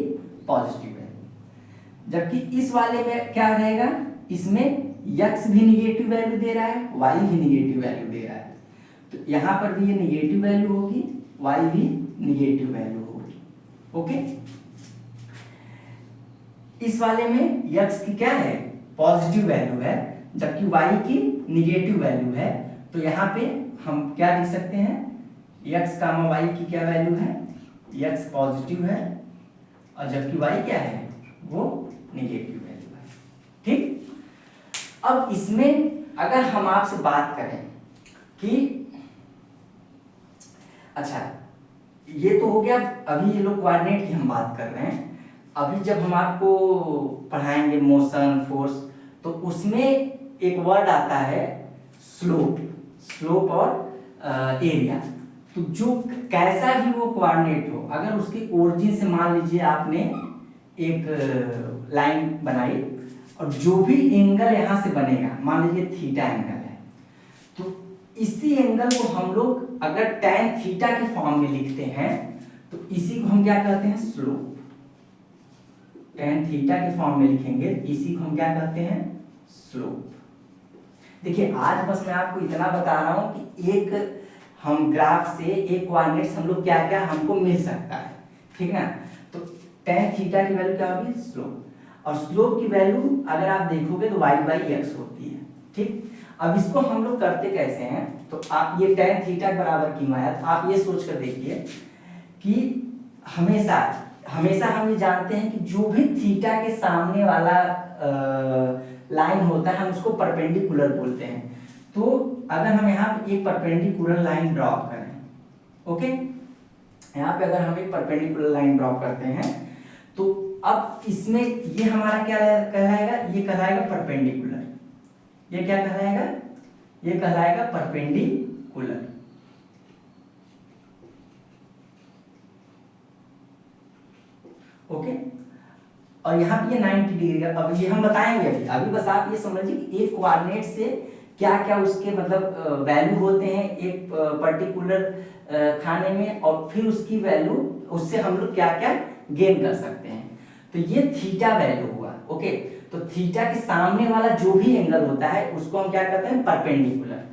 पॉजिटिव वैल्यू। जबकि इस वाले में क्या रहेगा, इसमें x भी निगेटिव वैल्यू दे रहा है, y भी निगेटिव वैल्यू दे रहा है, तो यहाँ पर भी ये निगेटिव वैल्यू होगी, y भी निगेटिव वैल्यू होगी। ओके, इस वाले में x की क्या है, पॉजिटिव वैल्यू है, जबकि y की निगेटिव वैल्यू है। तो यहाँ पे हम क्या लिख सकते हैं, x कामा y की क्या वैल्यू है, x पॉजिटिव है, और जबकि y क्या है, वो निगेटिव वैल्यू है, ठीक। अब इसमें अगर हम आपसे बात करें कि अच्छा, ये तो हो गया, अभी ये लोग कोऑर्डिनेट की हम बात कर रहे हैं। अभी जब हम आपको पढ़ाएंगे मोशन, फोर्स, तो उसमें एक वर्ड आता है स्लोप, स्लोप और एरिया। तो जो कैसा भी वो कोऑर्डिनेट हो, अगर उसके ओरिजिन से मान लीजिए आपने एक लाइन बनाई, और जो भी एंगल यहाँ से बनेगा, मान लीजिए थीटा एंगल है, तो इसी एंगल को हम लोग अगर tan थीटा के फॉर्म में लिखते हैं तो इसी को हम क्या कहते हैं, स्लोप। tan थीटा के फॉर्म में लिखेंगे, इसी को हम क्या कहते हैं, स्लोप। देखिए आज बस मैं आपको इतना बता रहा हूं कि एक हम ग्राफ से एक कोऑर्डिनेट्स हम लोग क्या क्या हमको मिल सकता है, ठीक ना। तो tan थीटा की वैल्यू क्या होगी, स्लोप, और स्लोप की वैल्यू अगर आप देखोगे तो y/x होती है, ठीक। अब इसको हम लोग करते कैसे हैं, तो आप ये tan थीटा के बराबर क्यों आया, तो आप ये सोच कर देखिए कि हमेशा हमेशा हम ये जानते हैं कि जो भी थीटा के सामने वाला लाइन होता है हम उसको परपेंडिकुलर बोलते हैं। तो अगर हम यहाँ पे एक परपेंडिकुलर लाइन ड्रॉ करें, ओके, यहाँ पे अगर हम एक परपेंडिकुलर लाइन ड्रॉ करते हैं, तो अब इसमें ये हमारा क्या कहलाएगा, ये कहलाएगा परपेंडिकुलर। ये क्या कहलाएगा, ये कहलाएगा परपेंडिकुलर। ओके, और यहाँ पे ये 90 डिग्री का, अब ये हम बताएंगे अभी बस आप ये समझिए कि एक कोऑर्डिनेट से क्या क्या उसके मतलब वैल्यू होते हैं एक पर्टिकुलर खाने में, और फिर उसकी वैल्यू उससे हम लोग क्या क्या गेन कर सकते हैं। तो ये थीटा वैल्यू हुआ, ओके। तो थीटा के सामने वाला जो भी एंगल होता है उसको हम क्या कहते हैं, परपेंडिकुलर।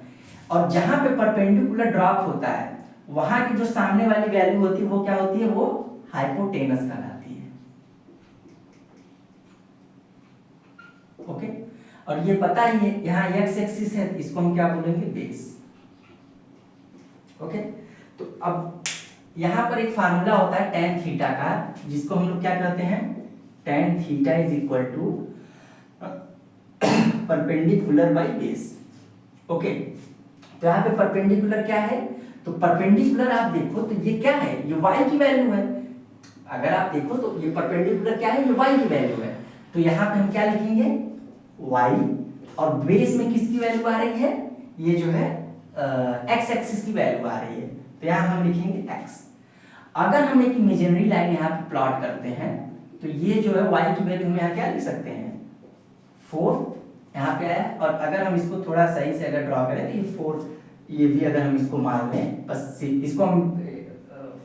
और जहां पे परपेंडिकुलर ड्रॉप होता है वहां की जो सामने वाली वैल्यू होती है वो क्या होती है, वो हाइपोटेनस कहलाती है, ओके। और ये पता ही है यहाँ x एक्सिस है, इसको हम क्या बोलेंगे, बेस, ओके। तो अब यहाँ पर एक फार्मूला होता है tan थीटा का, जिसको हम लोग क्या कहते हैं, tan theta is equal to perpendicular by base, okay. तो यहाँ पे परपेंडिकुलर क्या है, तो परपेंडिकुलर आप देखो तो ये क्या है, ये y की वैल्यू है। अगर आप देखो तो ये परपेंडिकुलर क्या है, ये y की वैल्यू है। तो यहाँ पे हम क्या लिखेंगे, y, और बेस में किसकी वैल्यू आ रही है, ये जो है x एक्सिस की वैल्यू आ रही है, तो यहाँ हम लिखेंगे x। अगर हम एक इमेजिनरी लाइन यहाँ पे प्लॉट करते हैं तो ये जो है y की वैल्यू हम यहाँ क्या लिख सकते हैं, 4 यहाँ पे आया। और अगर हम इसको थोड़ा सही से अगर ड्रॉ करें तो ये 4, ये भी अगर हम इसको मान लें, बस इसको हम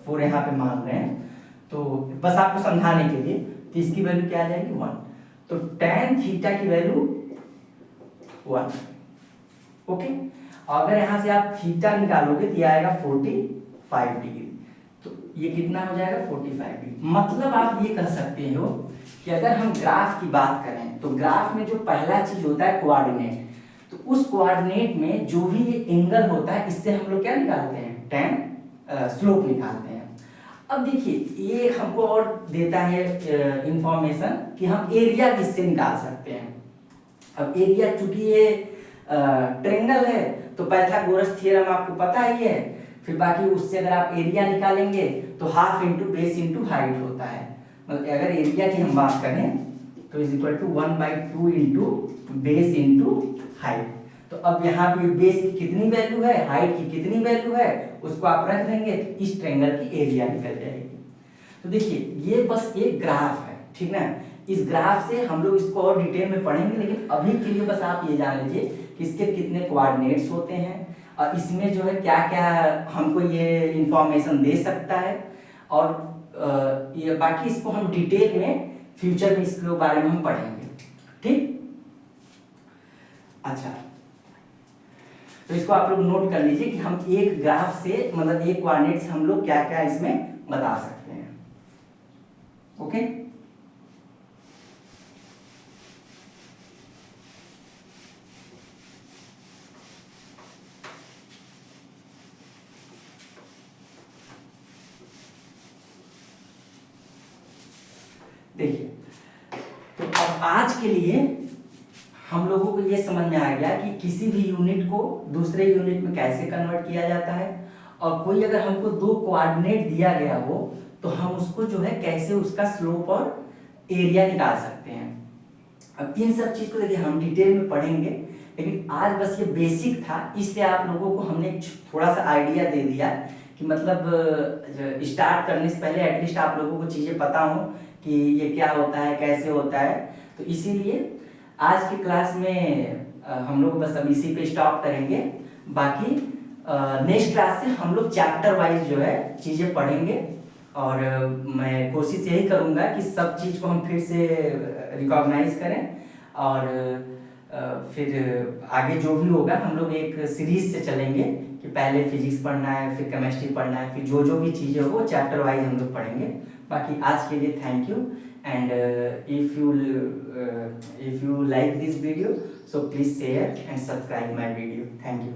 4 यहाँ पे मान रहे हैं, तो बस आपको समझाने के लिए, तो इसकी वैल्यू क्या आ जाएगी, 1। तो tan थीटा की वैल्यू 1, ओके। अगर यहाँ से आप थीटा निकालोगे तो ये आएगा 45 डिग्री, तो ये कितना हो जाएगा, 45 डिग्री। मतलब आप ये कह सकते हो कि अगर हम ग्राफ की बात करें तो ग्राफ में जो पहला चीज होता है कोऑर्डिनेट, तो उस कोऑर्डिनेट में जो भी एंगल होता है इससे हम लोग क्या निकालते हैं, tan स्लोप निकालते हैं। अब देखिए ये हमको और देता है इंफॉर्मेशन कि हम एरिया किससे निकाल सकते हैं। अब एरिया चूंकि ये ट्रेंगल है तो पाइथागोरस थ्योरम आपको पता ही है। फिर बाकी उससे अगर आप एरिया निकालेंगे तो half into base into height होता है। मतलब अगर एरिया की हम बात करें तो is equal to 1/2 into base into height. तो अब यहाँ पे बेस की कितनी वैल्यू है, हाइट की कितनी वैल्यू है, उसको आप रख देंगे, इस ट्रेंगल की एरिया निकल जाएगी। तो देखिए ये बस एक ग्राफ है, ठीक ना। इस ग्राफ से हम लोग इसको और डिटेल में पढ़ेंगे, लेकिन अभी के लिए बस आप ये जान लीजिए कि इसके कितने कोऑर्डिनेट्स होते हैं और इसमें जो है क्या क्या हमको ये इंफॉर्मेशन दे सकता है। और ये बाकी इसको हम डिटेल में फ्यूचर में इसके बारे में हम पढ़ेंगे, ठीक। अच्छा, तो इसको आप लोग नोट कर लीजिए कि हम एक ग्राफ से मतलब एक कोऑर्डिनेट से हम लोग क्या क्या इसमें बता सकते हैं। ओके, देखिए तो अब आज के लिए हम लोगों को ये समझ में आ गया कि किसी भी यूनिट को दूसरे यूनिट में कैसे कन्वर्ट किया जाता है, और कोई अगर हमको दो कोऑर्डिनेट दिया गया हो तो हम उसको जो है कैसे उसका स्लोप और एरिया निकाल सकते हैं। अब इन सब चीज को देखिए हम डिटेल में पढ़ेंगे, लेकिन आज बस ये बेसिक था, इसलिए आप लोगों को हमने थोड़ा सा आइडिया दे दिया कि मतलब स्टार्ट करने से पहले एटलीस्ट आप लोगों को चीजें पता हो कि ये क्या होता है, कैसे होता है। तो इसीलिए आज की क्लास में हम लोग बस अब इसी पे स्टॉप करेंगे। बाकी नेक्स्ट क्लास से हम लोग चैप्टर वाइज जो है चीज़ें पढ़ेंगे, और मैं कोशिश यही करूँगा कि सब चीज़ को हम फिर से रिकॉग्नाइज करें, और फिर आगे जो भी होगा हम लोग एक सीरीज से चलेंगे कि पहले फिजिक्स पढ़ना है, फिर केमिस्ट्री पढ़ना है, फिर जो जो भी चीज़ें हो वो चैप्टर वाइज हम लोग पढ़ेंगे। बाकी आज के लिए thank you, and if you like this video, so please share and subscribe my video. Thank you.